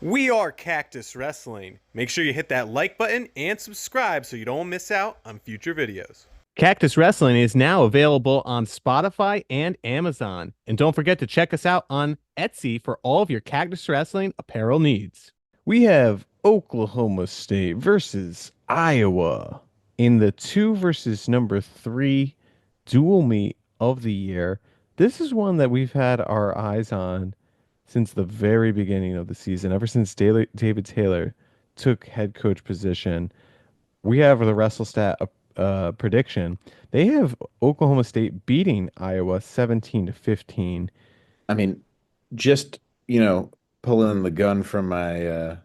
We are Cactus Wrestling. Make sure you hit that like button and subscribe so you don't miss out on future videos. Cactus Wrestling is now available on Spotify and Amazon. And don't forget to check us out on Etsy for all of your Cactus Wrestling apparel needs. We have Oklahoma State versus Iowa in the 2 versus number 3 dual meet of the year. This is one that we've had our eyes on since the very beginning of the season, ever since David Taylor took head coach position. We have the WrestleStat prediction. They have Oklahoma State beating Iowa 17 to 15. I mean, just, you know, pulling the gun from my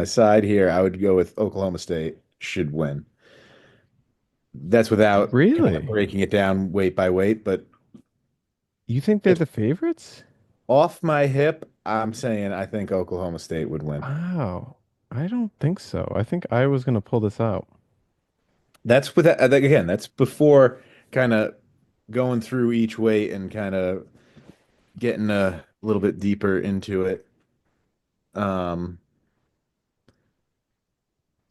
side here, I would go with Oklahoma State should win. That's without kind of Really? breaking it down weight by weight, but You think they're if the favorites? off my hip, I'm saying I think Oklahoma State would win. Wow. I don't think so. I think Iowa's going to pull this out. That's with again, that's before kind of going through each weight and kind of getting a little bit deeper into it. Um,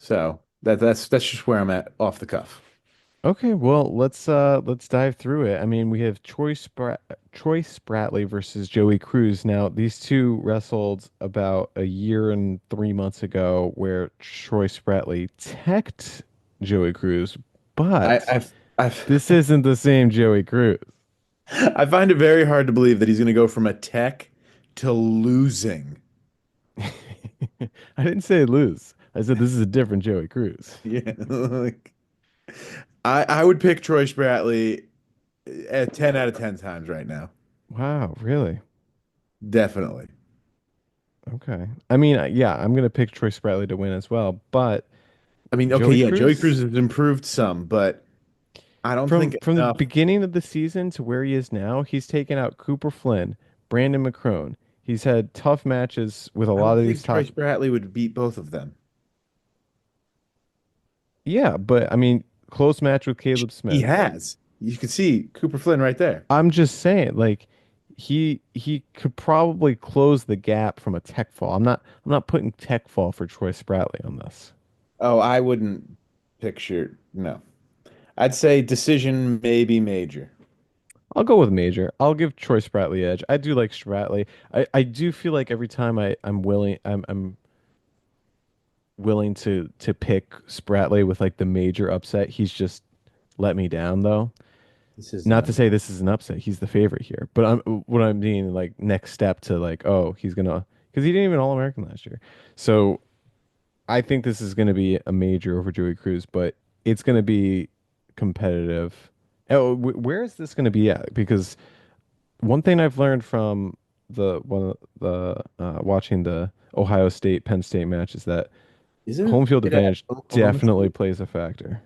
so that's just where I'm at off the cuff. Okay, well, let's dive through it. I mean, we have Troy Spratley versus Joey Cruz. Now, these two wrestled about a year and 3 months ago, where Troy Spratley teched Joey Cruz, I, but this I've isn't the same Joey Cruz. I find it very hard to believe that he's going to go from a tech to losing. I didn't say lose. I said this is a different Joey Cruz. Yeah, like I would pick Troy Spratley at 10 out of 10 times right now. Wow, really? Definitely. Okay. I mean, yeah, I'm gonna pick Troy Spratley to win as well, but I mean, okay, Joey yeah, Joey Cruz Cruz. has improved some, but I don't think From the enough. beginning of the season to where he is now, he's taken out Cooper Flynn, Brandon McCrone. He's had tough matches with a I lot don't of these think Troy top. Spratley would beat both of them. Yeah, but I mean, close match with Caleb He Smith. has. You can see Cooper Flynn right there. I'm just saying, like, he could probably close the gap from a tech fall. I'm not putting tech fall for Troy Spratley on this. Oh, I wouldn't picture, no. I'd say decision maybe major. I'll go with major. I'll give Troy Spratley edge. I do like Spratley. I do feel like every time I'm willing to pick Spratley with like the major upset, he's just let me down though. This is Not not. to say this is an upset. He's the favorite here. But what I'm meaning like next step to like, oh, he's gonna because he didn't even All-American last year. So I think this is gonna be a major over Joey Cruz, but it's gonna be competitive. Oh, where is this gonna be at? Because one thing I've learned from the one of the watching the Ohio State Penn State match is that home Isn't field it at advantage Oklahoma definitely State? plays a factor.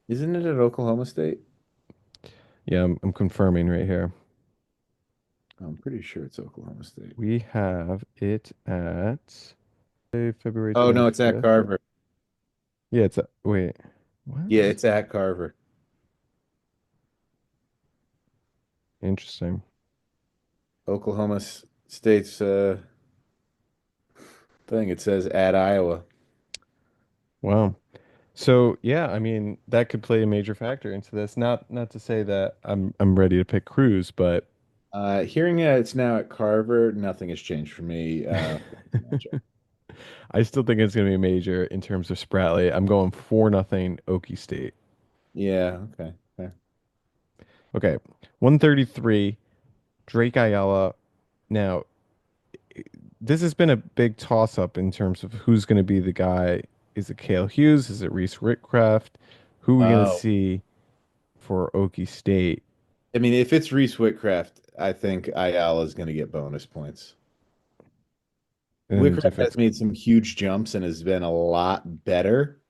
Isn't it at Oklahoma State? Yeah, I'm confirming right here. I'm pretty sure it's Oklahoma State. We have it at February Oh no, it's at 25th. Carver. Yeah, it's a, wait, what? Yeah, it's at Carver. Interesting. State's thing. It says at Iowa. Wow. So yeah, I mean that could play a major factor into this. Not to say that I'm ready to pick Cruz, but Hearing that it's now at Carver, nothing has changed for me. I still think it's gonna be major in terms of Spratley. I'm going 4-0 Okie State. Yeah, okay. Fair. Okay, 133 Drake Ayala. Now this has been a big toss up in terms of who's going to be the guy. Is it Cale Hughes? Is it Reese Whitcraft? Who are we going to Oh, see for Okie State? I mean, if it's Reese Whitcraft, I think Ayala is going to get bonus points. And Whitcraft if has it's made some huge jumps and has been a lot better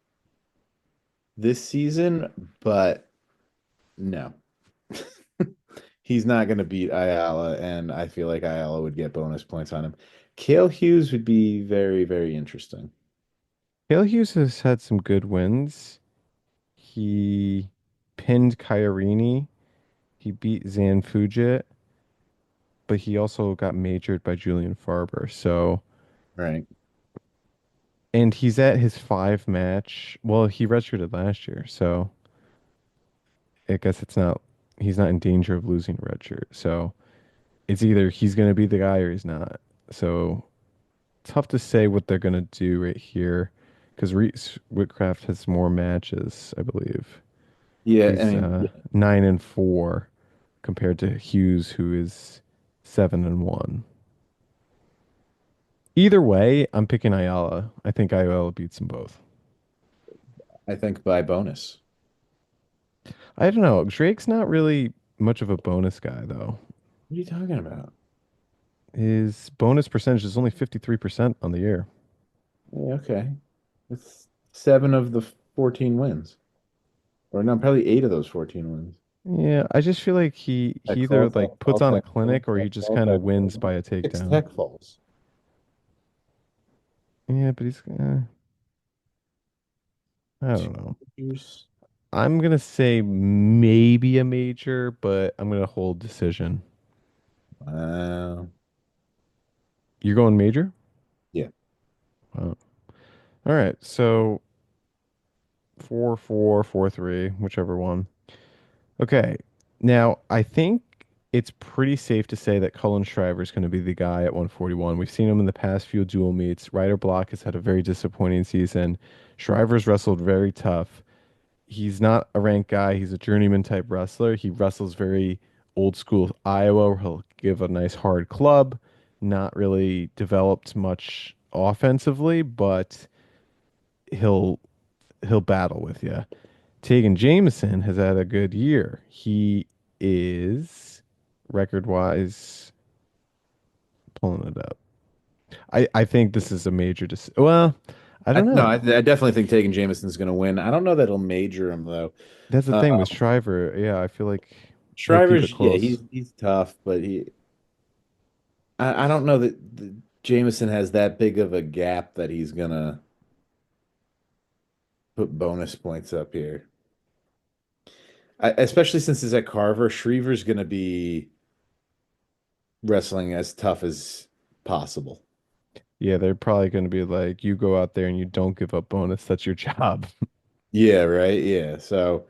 this season, but no. He's not going to beat Ayala, and I feel like Ayala would get bonus points on him. Cale Hughes would be very, very interesting. Cale Hughes has had some good wins. He pinned Kairini. He beat Zan Fujit. but he also got majored by Julian Farber. So, Right. and he's at his 5 match. Well, he redshirted last year, so I guess he's not in danger of losing a red shirt. So it's either he's going to be the guy or he's not. So tough to say what they're going to do right here because Reese Whitcraft has more matches, I believe. Yeah, I He's mean, yeah, 9-4 compared to Hughes, who is 7-1. Either way, I'm picking Ayala. I think Ayala beats them both. I think by bonus. I don't know. Drake's not really much of a bonus guy, though. What are you talking about? His bonus percentage is only 53% on the year. Yeah, okay. It's 7 of the 14 wins. Or no, probably 8 of those 14 wins. Yeah, I just feel like he That either qualify, like puts on qualify, a clinic or qualify, he just kind qualify, of wins qualify. by a Six takedown. tech falls. Yeah, but I Two don't know. years. I'm gonna say maybe a major, but I'm gonna hold decision. Wow. You're going major? Yeah. Wow. All right, so 4-4, 4-3, whichever one. Okay. Now, I think it's pretty safe to say that Cullen Shriver is going to be the guy at 141. We've seen him in the past few dual meets. Ryder Block has had a very disappointing season. Shriver's wrestled very tough. He's not a ranked guy. He's a journeyman type wrestler. He wrestles very old school Iowa, where he'll give a nice hard club. Not really developed much offensively, but he'll he'll battle with you. Tegan Jameson has had a good year. He is record wise pulling it up. I think this is a major well, I don't No, know. I definitely think Tegan Jameson's going to win. I don't know that he'll major him though. That's the Uh, thing with Shriver. Yeah, I feel like he'll keep it Shriver's, yeah, close. he's tough, but I don't know that Jameson has that big of a gap that he's gonna put bonus points up here. Especially since it's at Carver, Shriver's gonna be wrestling as tough as possible. Yeah, they're probably going to be like, you go out there and you don't give up bonus. That's your job. Yeah, right. Yeah. So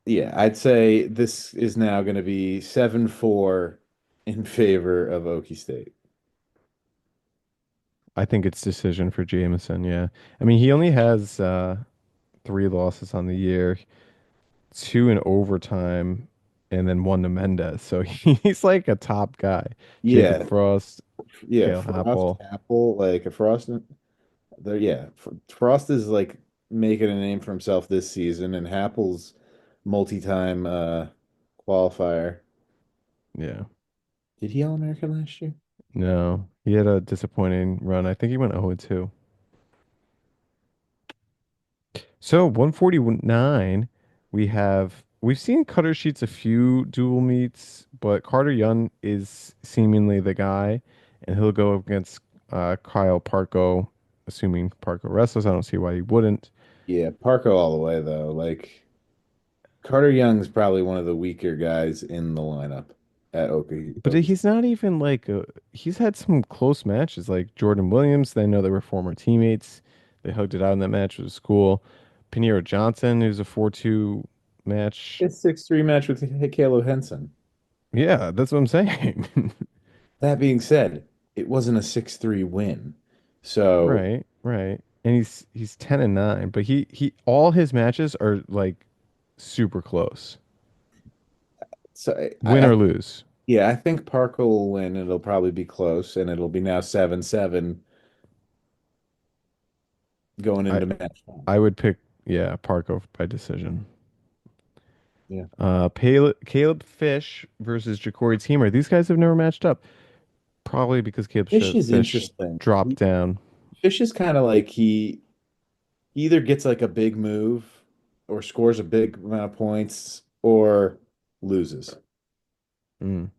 yeah, I'd say this is now going to be 7-4 in favor of Okie State. I think it's decision for Jameson. Yeah. I mean, he only has 3 losses on the year, two in overtime, and then one to Mendez. So he's like a top guy. Jacob Yeah, Frost, yeah. Kale Frost, Happel. Apple, like a Frost. There, yeah. Frost is like making a name for himself this season, and Happel's multi-time qualifier. Yeah. Did he All-American last year? No, he had a disappointing run. I think he went 0-2. So 149, we've seen Cutter Sheets a few dual meets, but Carter Young is seemingly the guy, and he'll go up against Kyle Parko, assuming Parko wrestles. I don't see why he wouldn't. Yeah, Parko all the way though. Like Carter Young's probably one of the weaker guys in the lineup at But Okie he's State. not even like he's had some close matches, like Jordan Williams. They know they were former teammates. They hugged it out in that match. It was cool. Pinheiro Johnson, who's a 4-2 match. His 6-3 match with Caleb Henson. Yeah, that's what I'm saying. That being said, it wasn't a 6-3 win. So, Right, right. And he's 10-9, but he all his matches are like super close. so Win or lose. yeah, I think Parker will win. It'll probably be close, and it'll be now 7-7 going I into match one. I would pick yeah, Parko by decision. Yeah. Caleb Fish versus Ja'Cory Teamer. These guys have never matched up. Probably because Fish is Fish interesting. dropped down. Fish is kind of like he either gets like a big move or scores a big amount of points or loses. Mm.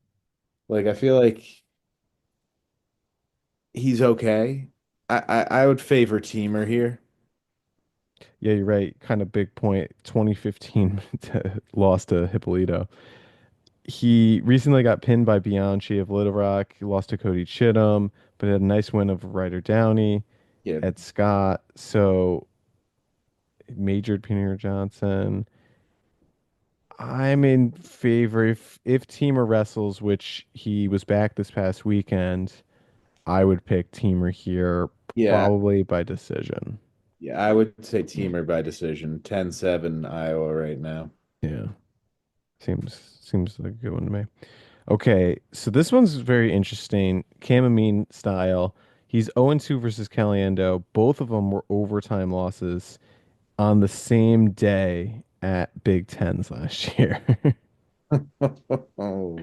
Like I feel like he's okay. I would favor Teamer here. Yeah, you're right. Kind of big point. 2015 lost to Hippolito. He recently got pinned by Bianchi of Little Rock. He lost to Cody Chittum, but had a nice win over Ryder Downey, Yeah, Ed Scott. So majored Peter Johnson. I'm in favor if Teamer wrestles, which he was back this past weekend. I would pick Teamer here, yeah, probably by decision. yeah. I would say Teamer by decision. 10-7 Iowa right now. Yeah, seems like a good one to me. Okay, so this one's very interesting. Chamomine style. He's 0-2 versus Caliendo. Both of them were overtime losses on the same day at Big Tens last year. Oh, wow.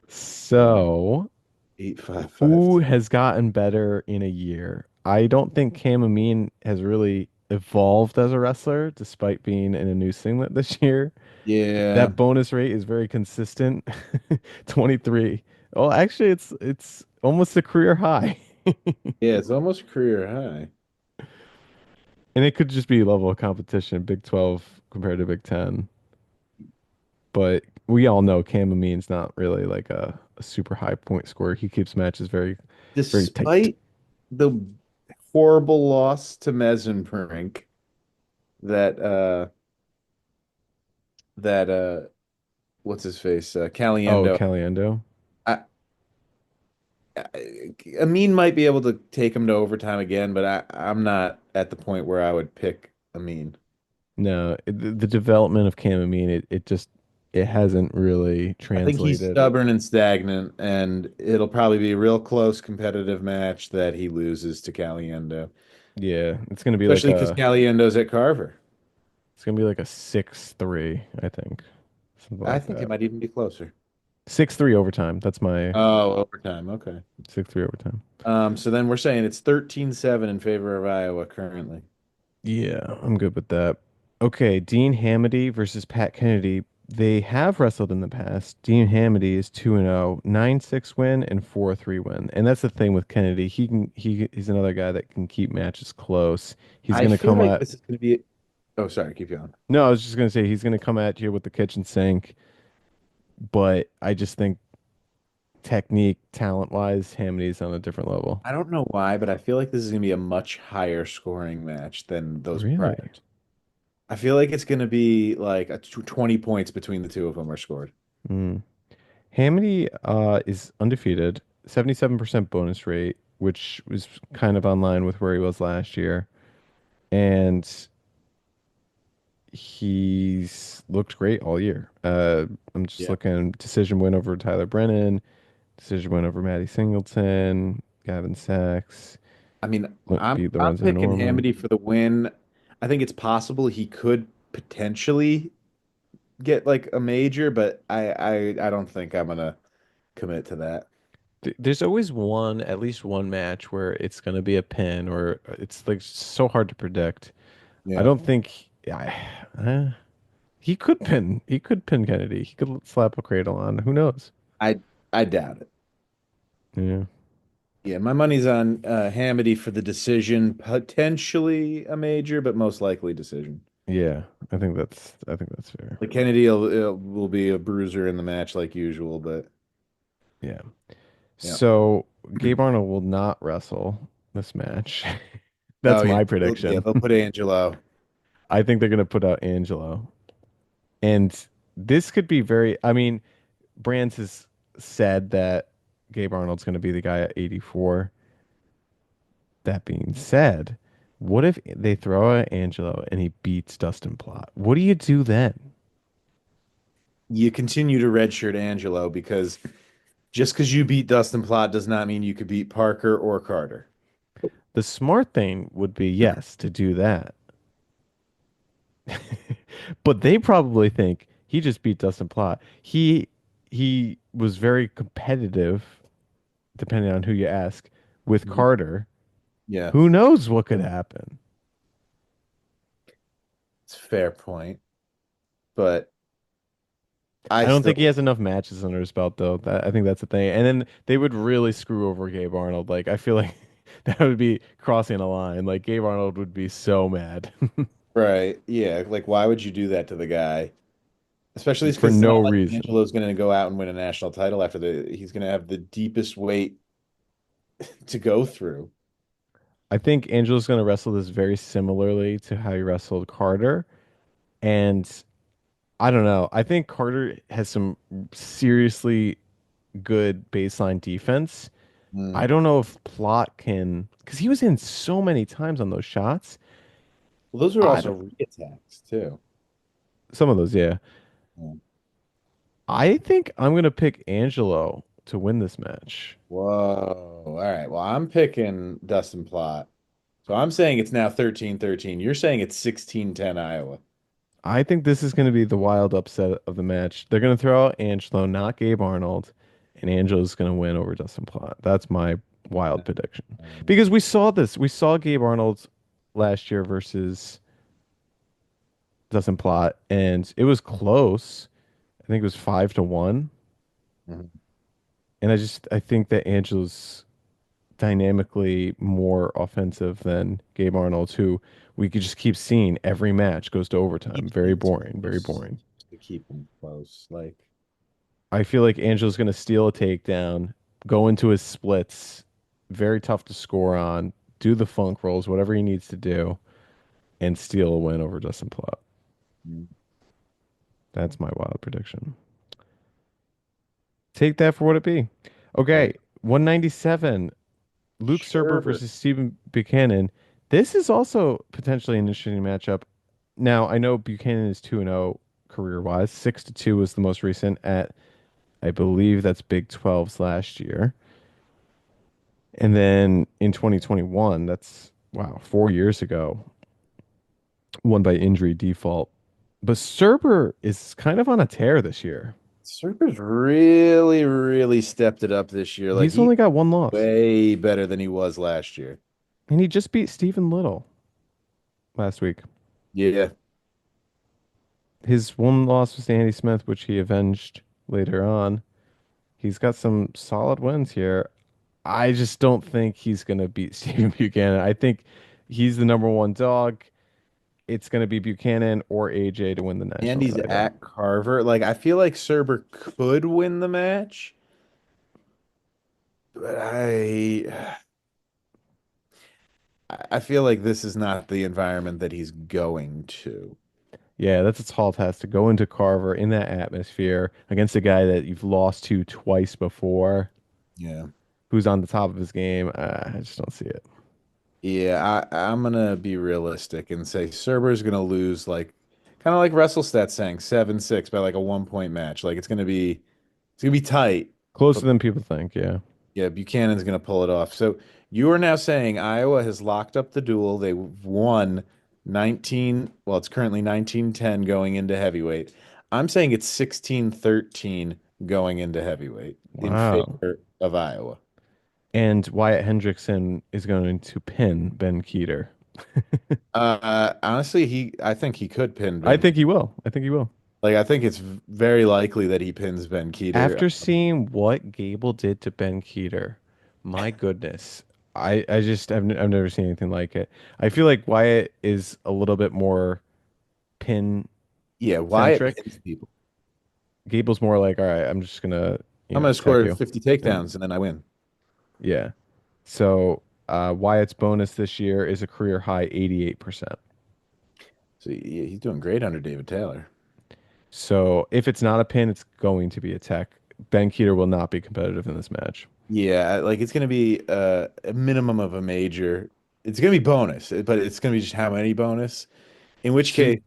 So, 8-5-5. who has gotten better in a year? I don't think Cam Amin has really evolved as a wrestler, despite being in a new singlet this year. Yeah, That bonus rate is very consistent. 23. Well, actually, it's almost a career high. yeah. It's almost career high. And it could just be level of competition, Big 12 compared to Big 10. But we all know Cam Amin's not really like a super high point scorer. He keeps matches very tight. Despite the horrible loss to Mesenbrink, that what's his face, Oh, Caliendo. Caliendo. I, Amin might be able to take him to overtime again, but I'm not at the point where I would pick Amin. No, the development of Cam Amin, it just it hasn't really I think he's translated. stubborn and stagnant, and it'll probably be a real close competitive match that he loses to Caliendo, Yeah, it's gonna be like especially because a Caliendo's at Carver. it's gonna be like a 6-3, I think. Something I like think it that. might even be closer. 6-3 overtime. That's my Oh, overtime. Okay. 6-3 overtime. So then we're saying it's 13-7 in favor of Iowa currently. Yeah, I'm good with that. Okay, Dean Hamady versus Pat Kennedy. They have wrestled in the past. Dean Hamady is 2-0, 9-6 win and 4-3 win. And that's the thing with Kennedy. He's another guy that can keep matches close. He's I gonna feel come like at this is going to be. Oh, sorry. Keep going. No, I was just gonna say he's gonna come at you with the kitchen sink, but I just think technique, talent wise, Hamidy's on a different level. I don't know why, but I feel like this is going to be a much higher scoring match than those Really? prior. I feel like it's going to be like 20 points between the two of them are scored. Mm. Hamity is undefeated, 77% bonus rate, which was kind of online with where he was last year. And he's looked great all year. I'm just Yeah. looking decision win over Tyler Brennan, decision win over Matty Singleton, Gavin Sachs, I mean, beat I'm Lorenzo picking Norman. Hamity for the win. I think it's possible he could potentially get like a major, but I don't think I'm gonna commit to that. There's always at least one match where it's going to be a pin or it's like so hard to predict. I Yeah. don't think he could pin Kennedy. He could slap a cradle on. Who knows? I I doubt it. Yeah. Yeah, my money's on Hamity for the decision, potentially a major, but most likely decision. Yeah. I think that's fair. Like Kennedy will be a bruiser in the match like usual, but Yeah. yeah. So Gabe Arnold will not wrestle this match. That's Oh yeah, my yeah, prediction. they'll put Angelo. I think they're going to put out Angelo. And this could be I mean, Brands has said that Gabe Arnold's going to be the guy at 84. That being said, what if they throw out Angelo and he beats Dustin Plott? What do you do then? You continue to redshirt Angelo because just because you beat Dustin Plott does not mean you could beat Parker or Carter. The smart thing would be, yes, to do that. But they probably think he just beat Dustin Plott. He was very competitive, depending on who you ask, with Mhm. Carter. Yeah, Who knows what could happen? it's a fair point, but I I don't still think he has enough matches under his belt, though. I think that's the thing. And then they would really screw over Gabe Arnold. Like, I feel like that would be crossing a line. Like, Gabe Arnold would be so mad. right. Yeah, like why would you do that to the guy? Especially for because it's not no like reason. Angelo's going to go out and win a national title after he's going to have the deepest weight to go through. I think Angelo's going to wrestle this very similarly to how he wrestled Carter. And I don't know. I think Carter has some seriously good baseline defense. I Mm. don't know if Plot can, because he was in so many times on those shots. Well, those are I also don't, re-attacks too. some of those, yeah. Yeah. I think I'm gonna pick Angelo to win this match. Whoa. All right. Well, I'm picking Dustin Plott. So I'm saying it's now 13-13. You're saying it's 16-10 Iowa. I think this is gonna be the wild upset of the match. They're gonna throw out Angelo, not Gabe Arnold, and Angelo's gonna win over Dustin Plot. That's my wild prediction. Because we saw this. We saw Gabe Arnold last year versus Dustin Plot, and it was close. I think it was 5-1. Mhm. And I think that Angelo's dynamically more offensive than Gabe Arnold, who we could just keep seeing every match goes to overtime. Keeps Very things boring, very close boring. to keep them close. Like, I feel like Angelo's going to steal a takedown, go into his splits, very tough to score on, do the funk rolls, whatever he needs to do, and steal a win over Dustin Plot. mm, That's my wild prediction. Take that for what it be. right. Okay, 197. Luke Serber Sure. versus Stephen Buchanan. This is also potentially an interesting matchup. Now, I know Buchanan is 2-0 career-wise. 6-2 was the most recent at, I believe that's Big 12's last year. And then in 2021, that's wow, 4 years ago, won by injury default. But Serber is kind of on a tear this year. Serper's really, really stepped it up this year. Like He's he's only got one loss, way better than he was last year. and he just beat Stephen Little last week. Yeah. His one loss was to Andy Smith, which he avenged later on. He's got some solid wins here. I just don't think he's going to beat Stephen Buchanan. I think he's the number one dog. It's going to be Buchanan or AJ to win the national Andy's title. at Carver. Like I feel like Serber could win the match, but I feel like this is not the environment that he's going to. Yeah, that's a tall task to go into Carver in that atmosphere against a guy that you've lost to twice before, Yeah. who's on the top of his game. I just don't see it. Yeah, I'm gonna be realistic and say Serber's gonna lose like kind of like WrestleStat saying 7-6 by like a 1 point match. Like it's gonna be tight, Closer but than people think. Yeah. yeah, Buchanan's gonna pull it off. So you are now saying Iowa has locked up the duel. They won 19, well, it's currently 19-10 going into heavyweight. I'm saying it's 16-13 going into heavyweight in Wow. favor of Iowa. And Wyatt Hendrickson is going to pin Ben Keeter. Honestly, I think he could pin I Ben. think he will. I think he will. Like, I think it's very likely that he pins Ben Keeter. After seeing what Gable did to Ben Keeter, my goodness. I've never seen anything like it. I feel like Wyatt is a little bit more pin Yeah, Wyatt centric. pins people. Gable's more like, all right, I'm just gonna, I'm gonna attack score you. 50 And takedowns and then I win. yeah. So Wyatt's bonus this year is a career high 88%. So yeah, he's doing great under David Taylor. So if it's not a pin, it's going to be a tech. Ben Keeter will not be competitive in this match. Yeah, like it's gonna be a minimum of a major. It's gonna be bonus, but it's gonna be just how many bonus. In which So case,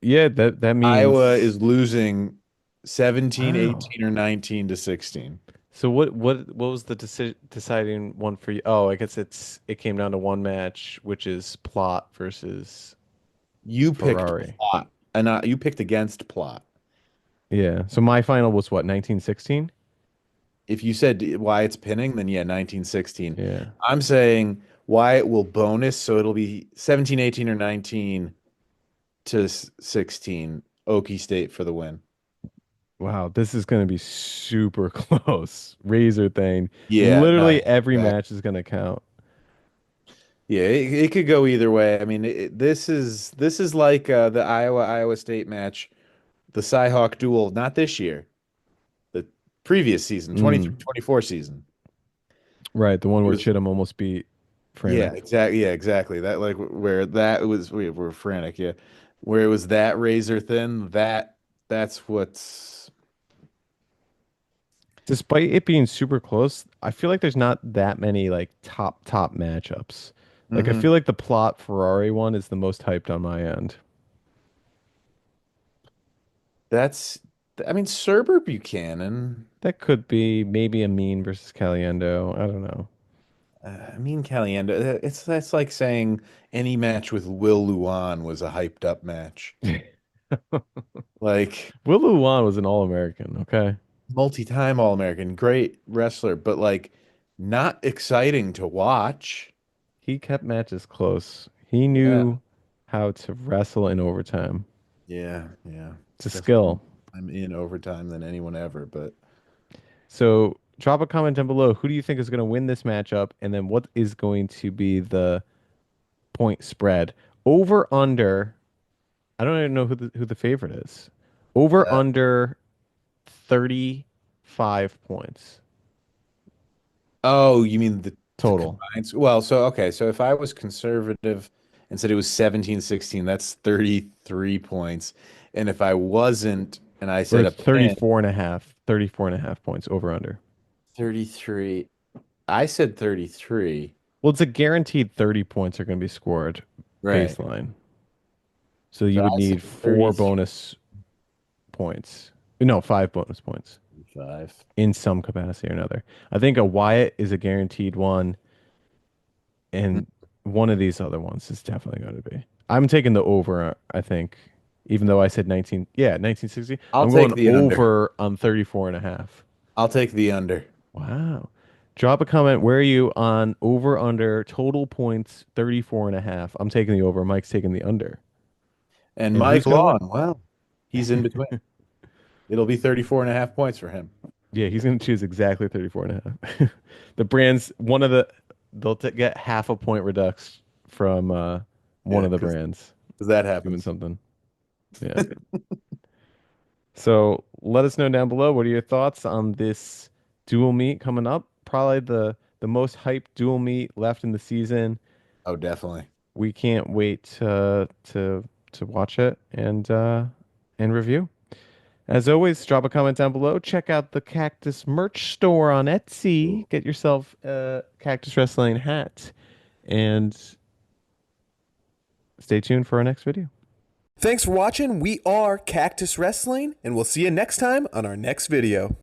yeah, that Iowa means is losing 17, wow. 18, or 19 to 16. So what was the deciding one for you? Oh, I guess it came down to one match, which is Plot versus You picked Ferrari. plot, and you picked against plot. Yeah. So my final was what, 1916? If you said why it's pinning, then yeah, 1916. Yeah. I'm saying why it will bonus, so it'll be 17, 18, or 19 to 16. Okie State for the win. Wow, this is going to be super close. Razor thing. Yeah, no, Literally every yeah, match is going to count. yeah. It could go either way. I mean, this is like the Iowa State match the Cyhawk duel, not this year, the previous season, 23-24 season. Right, the one It where was Chittum almost beat Yeah, Frantic. exactly. Yeah, exactly. That like where that was we were frantic, yeah. Where it was that razor thin, that's what's Despite it being super close, I feel like there's not that many like top matchups. Like I hmm feel like the plot Ferrari one is the most hyped on my end. that's I mean Cerber Buchanan. That could be maybe a mean versus Caliendo. I don't know. I mean Caliendo. It's that's like saying any match with Will Luan was a hyped up match. Like Will Luan was an All-American, okay? multi-time All-American, great wrestler, but like not exciting to watch. He kept matches close. He Yeah. knew how to wrestle in overtime. Yeah. It's a Definitely. skill. I'm in overtime than anyone ever, but So drop a comment down below. Who do you think is going to win this matchup? And then what is going to be the point spread? Over under. I don't even know who the favorite is. Over uh, under 35 points oh, you mean the total. combined? Well, so okay, so if I was conservative and said it was 17-16, that's 33 points. And if I wasn't and I Or said a pin, 34 and a half points over under. 33, I said 33. Well, it's a guaranteed 30 points are going to be scored Right. baseline. So So you would I said need four 33. bonus points. No, five bonus points 5. in some capacity or another. I think a Wyatt is a guaranteed one, and one of these other ones is definitely going to be. I'm taking the over, I think, even though I said 1960. I'll I'm take going the under. over on 34 and a half. I'll take the under. Wow. Drop a comment. Where are you on over under total points 34 and a half? I'm taking the over. Mike's taking the under. And And Mike who's going Long, to well, he's in between. win? It'll be 34.5 points for him. Yeah, he's going to choose exactly 34 and a half. The brands, they'll get half a point reduction from one Yeah, of the because brands that doing happens. something. Yeah. So let us know down below. What are your thoughts on this dual meet coming up? Probably the most hyped dual meet left in the season. Oh, definitely. We can't wait to watch it and review. As always, drop a comment down below. Check out the Cactus merch store on Etsy. Get yourself a Cactus Wrestling hat. And stay tuned for our next video. Thanks for watching. We are Cactus Wrestling, and we'll see you next time on our next video.